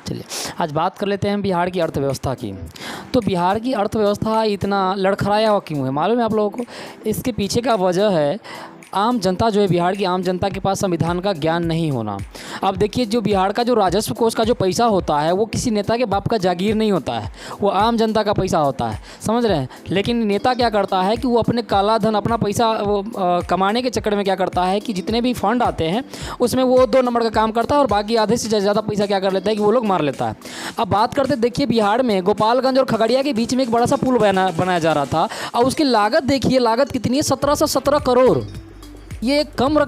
चलिए आज बात कर लेते हैं बिहार की अर्थव्यवस्था की। तो बिहार की अर्थव्यवस्था इतना लड़खड़ाया हुआ क्यों है मालूम है आप लोगों को? इसके पीछे का वजह है आम जनता जो है, बिहार की आम जनता के पास संविधान का ज्ञान नहीं होना। अब देखिए, जो बिहार का जो राजस्व कोष का जो पैसा होता है वो किसी नेता के बाप का जागीर नहीं होता है, वो आम जनता का पैसा होता है, समझ रहे हैं। लेकिन नेता क्या करता है कि वो अपने काला धन, अपना पैसा वो कमाने के चक्कर में क्या करता है कि जितने भी फंड आते हैं उसमें वो 2 नंबर का काम करता है और बाकी आधे से ज़्यादा पैसा क्या कर लेता है कि वो लोग मार लेता है। अब बात करते देखिए, बिहार में गोपालगंज और खगड़िया के बीच में एक बड़ा सा पुल बनाया जा रहा था और उसकी लागत देखिए, लागत कितनी है? 1717 करोड़। ये कम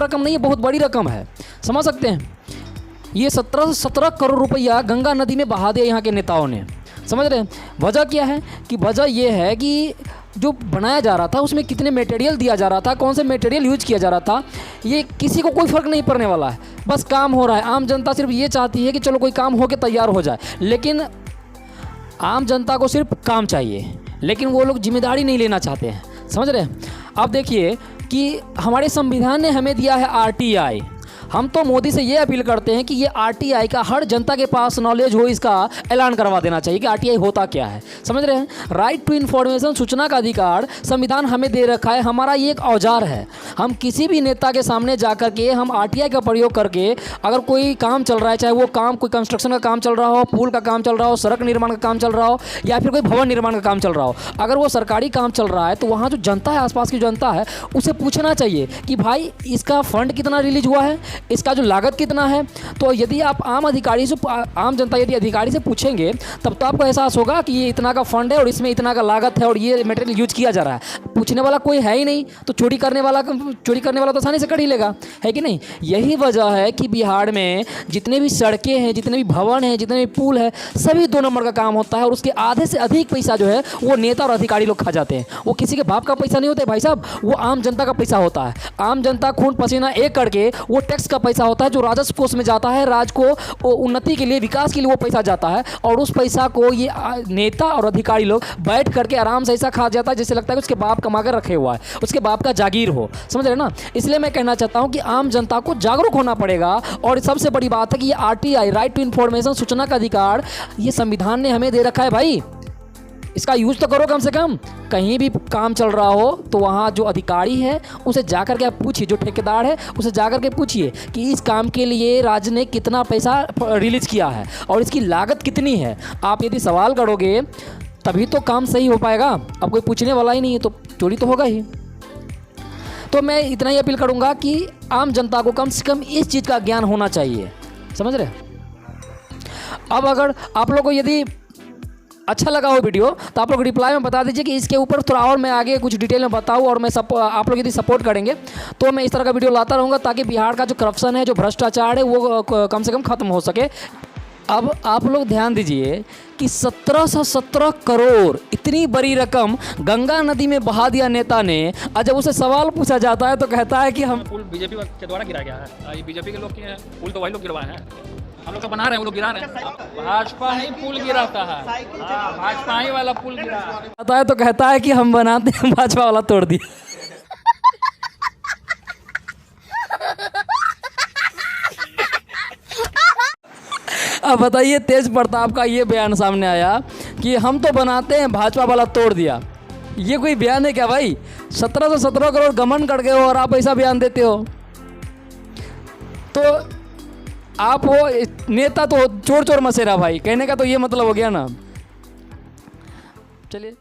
रकम नहीं है, बहुत बड़ी रकम है, समझ सकते हैं। ये 17 करोड़ रुपया गंगा नदी में बहा दिया यहाँ के नेताओं ने, समझ रहे हैं। वजह क्या है कि वजह ये है कि जो बनाया जा रहा था उसमें कितने मटेरियल दिया जा रहा था, कौन से मटेरियल यूज किया जा रहा था, ये किसी को कोई फ़र्क नहीं पड़ने वाला है। बस काम हो रहा है। आम जनता सिर्फ ये चाहती है कि चलो कोई काम हो के तैयार हो जाए, लेकिन आम जनता को सिर्फ काम चाहिए, लेकिन वो लोग जिम्मेदारी नहीं लेना चाहते हैं, समझ रहे हैं। अब देखिए कि हमारे संविधान ने हमें दिया है आरटीआई। हम तो मोदी से ये अपील करते हैं कि ये आरटीआई का हर जनता के पास नॉलेज हो, इसका ऐलान करवा देना चाहिए कि आरटीआई होता क्या है, समझ रहे हैं। राइट टू इन्फॉर्मेशन, सूचना का अधिकार संविधान हमें दे रखा है। हमारा ये एक औजार है। हम किसी भी नेता के सामने जा कर के हम आरटीआई का प्रयोग करके, अगर कोई काम चल रहा है, चाहे वो काम कोई कंस्ट्रक्शन का काम चल रहा हो, पुल का काम चल रहा हो, सड़क निर्माण का काम चल रहा हो, या फिर कोई भवन निर्माण का काम चल रहा हो, अगर वो सरकारी काम चल रहा है तो वहाँ जो जनता है, आसपास की जनता है, उसे पूछना चाहिए कि भाई इसका फंड कितना रिलीज हुआ है, इसका जो लागत कितना है। तो यदि आप आम जनता यदि अधिकारी से पूछेंगे तब तो आपको एहसास होगा कि ये इतना का फंड है और इसमें इतना का लागत है और ये मटेरियल यूज किया जा रहा है। पूछने वाला कोई है ही नहीं, तो चोरी करने वाला तो आसानी से कर ही लेगा, है कि नहीं। यही वजह है कि बिहार में जितने भी सड़कें हैं, जितने भी भवन हैं, जितने भी पुल है, सभी 2 नंबर का काम होता है और उसके आधे से अधिक पैसा जो है वो नेता और अधिकारी लोग खा जाते हैं। वो किसी के बाप का पैसा नहीं होता है भाई साहब, वो आम जनता का पैसा होता है। आम जनता खून पसीना एक करके वो टैक्स का पैसा होता है जो राजस्व कोष में जाता है, राज्य को उन्नति के लिए, विकास के लिए वो पैसा जाता है और उस पैसा को ये नेता और अधिकारी लोग बैठ करके आराम से ऐसा खा जाता है जैसे लगता है कि उसके बाप कमा कर रखे हुआ है, उसके बाप का जागीर हो, समझ रहे ना। इसलिए मैं कहना चाहता हूं कि आम जनता को जागरूक होना पड़ेगा। और सबसे बड़ी बात है कि ये आरटीआई, राइट टू इन्फॉर्मेशन, सूचना का अधिकार, ये संविधान ने हमें दे रखा है भाई, इसका यूज़ तो करो कम से कम। कहीं भी काम चल रहा हो तो वहाँ जो अधिकारी है उसे जाकर के आप पूछिए, जो ठेकेदार है उसे जाकर के पूछिए कि इस काम के लिए राज्य ने कितना पैसा रिलीज किया है और इसकी लागत कितनी है। आप यदि सवाल करोगे तभी तो काम सही हो पाएगा। अब कोई पूछने वाला ही नहीं है तो चोरी तो होगा ही। तो मैं इतना ही अपील करूँगा कि आम जनता को कम से कम इस चीज़ का ज्ञान होना चाहिए, समझ रहे। अब अगर आप लोग को यदि अच्छा लगा हो वीडियो तो आप लोग रिप्लाई में बता दीजिए कि इसके ऊपर थोड़ा और मैं आगे कुछ डिटेल में बताऊं, और मैं आप लोग यदि सपोर्ट करेंगे तो मैं इस तरह का वीडियो लाता रहूँगा ताकि बिहार का जो करप्शन है, जो भ्रष्टाचार है, वो कम से कम ख़त्म हो सके। अब आप लोग ध्यान दीजिए कि 1717 करोड़, इतनी बड़ी रकम गंगा नदी में बहा दिया नेता ने। और जब उसे सवाल पूछा जाता है तो कहता है कि हम पुल बीजेपी के द्वारा गिराया गया है। ये बीजेपी के लोग किए हैं, पुल तो वही लोग गिरवाए हैं, हम लोग तो बना रहे हैं, वो लोग गिरा रहे हैं। भाजपा ही पुल गिराता है, भाजपा ही वाला पुल गिरा है तो कहता है कि हम बनाते हैं, भाजपा वाला तोड़ दिया। अब बताइए, तेज प्रताप का ये बयान सामने आया कि हम तो बनाते हैं, भाजपा वाला तोड़ दिया। ये कोई बयान है क्या भाई? 1717 करोड़ गमन कर गए हो और आप ऐसा बयान देते हो? तो आप हो नेता तो चोर चोर मसेरा भाई, कहने का तो ये मतलब हो गया ना। चलिए।